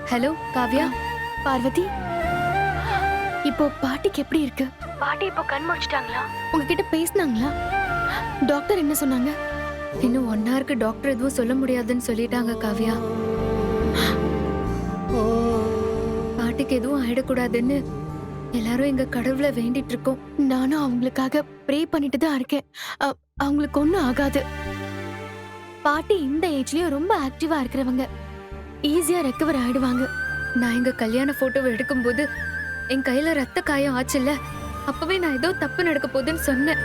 Hello Kavya. Parvati, இப்போ பாட்டிக்கு எப்படி இருக்கு? பாட்டி இப்போ கண் முழிச்சிட்டாங்களா? உங்ககிட்ட பேசினாங்களா? டாக்டர் என்ன சொன்னாங்க? இன்னும் 1 ஹவருக்கு டாக்டர் எதுவும் சொல்ல முடியாதுன்னு சொல்லிட்டாங்க காவ்யா. பாட்டிக்கு எதுவும் ஆயிடக்கூடாதுன்னு எல்லாரும் எங்க கடவுளை வேண்டிட்டு இருக்கோம். நானும் அவங்களுக்காக ப்ரே பண்ணிட்டு தான் இருக்கேன். அவங்களுக்கு ஒண்ணும் ஆகாது. பாட்டி இந்த ஏஜ்லயும் ரொம்ப ஆக்டிவா இருக்கிறவங்க. ஈஸியா ரெக்கவர் ஆயிடுவாங்க. நான் எங்க கல்யாண போட்டோவை எடுக்கும்போது என் கையில ரத்த காயம் ஆச்சுல்ல, அப்பவே நான் ஏதோ தப்பு நடக்க போகுதுன்னு சொன்னேன்.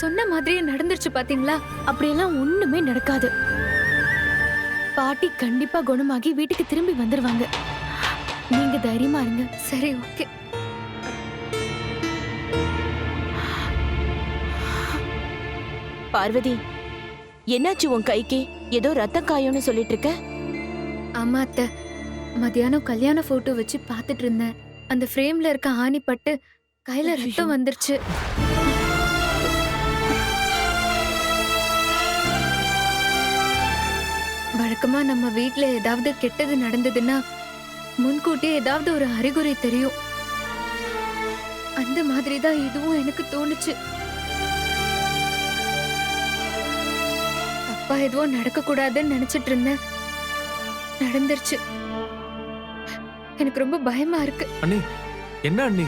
சொன்ன மாதிரியே நடந்துருச்சு பாத்தீங்களா? அப்படியெல்லாம் ஒண்ணுமே நடக்காது. பாட்டி கண்டிப்பா குணமாகி வீட்டுக்கு திரும்பி வந்துருவாங்க. நீங்க தைரியமா இருங்க. சரி, ஓகே. பார்வதி, என்னாச்சு உன் கைக்கு? ஏதோ ரத்த காயம்னு சொல்லிட்டு இருக்க. ஆமா அத்தை, மத்தியானம் கல்யாண போட்டோ வச்சு பாத்துட்டு இருந்தேன். அந்த ஃப்ரேம்ல இருக்க ஆணி பட்டு கையில ரத்தம் வந்துருச்சு. வழக்கமா நம்ம வீட்ல ஏதாவது கெட்டது நடந்ததுன்னா முன்கூட்டியே ஏதாவது ஒரு அறிகுறி தெரியும். அந்த மாதிரி தான் இதுவும் எனக்கு தோணுச்சு. அப்பா எதுவும் நடக்க கூடாதுன்னு நினைச்சிட்டு இருந்தேன். நடந்துருச்சு. எனக்கு ரொம்ப பயமா இருக்கு. அண்ணி, என்ன அண்ணி?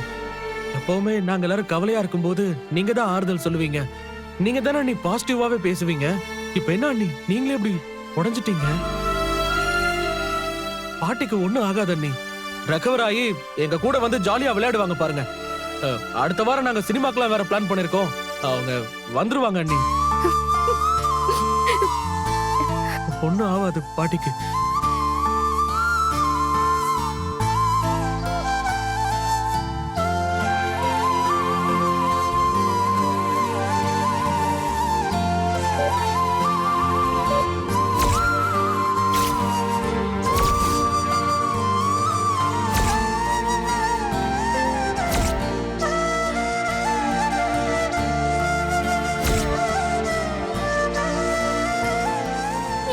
எப்பவுமே நாங்க எல்லாரும் கவலையா இருக்கும்போது நீங்க தான் ஆறுதல் சொல்லுவீங்க. நீங்க தானே அண்ணி பாசிட்டிவாவே பேசுவீங்க. இப்ப என்ன அண்ணி, நீங்களே எப்படி உடைஞ்சிட்டீங்க? பாட்டிக்கு ஒண்ணும் ஆகாது அண்ணி. ரெக்கவர் ஆகி எங்க கூட வந்து ஜாலியா விளையாடுவாங்க பாருங்க. அடுத்த வாரம் நாங்க சினிமாக்கெல்லாம் வேற பிளான் பண்ணிருக்கோம். அவங்க வந்துருவாங்க அண்ணி. ஒண்ணும் ஆகாது பாட்டிக்கு.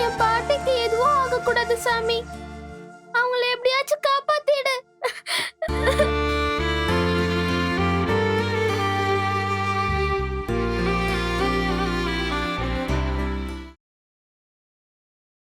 என் பாட்டிக்கு எதுவும் ஆகக்கூடாது சாமி.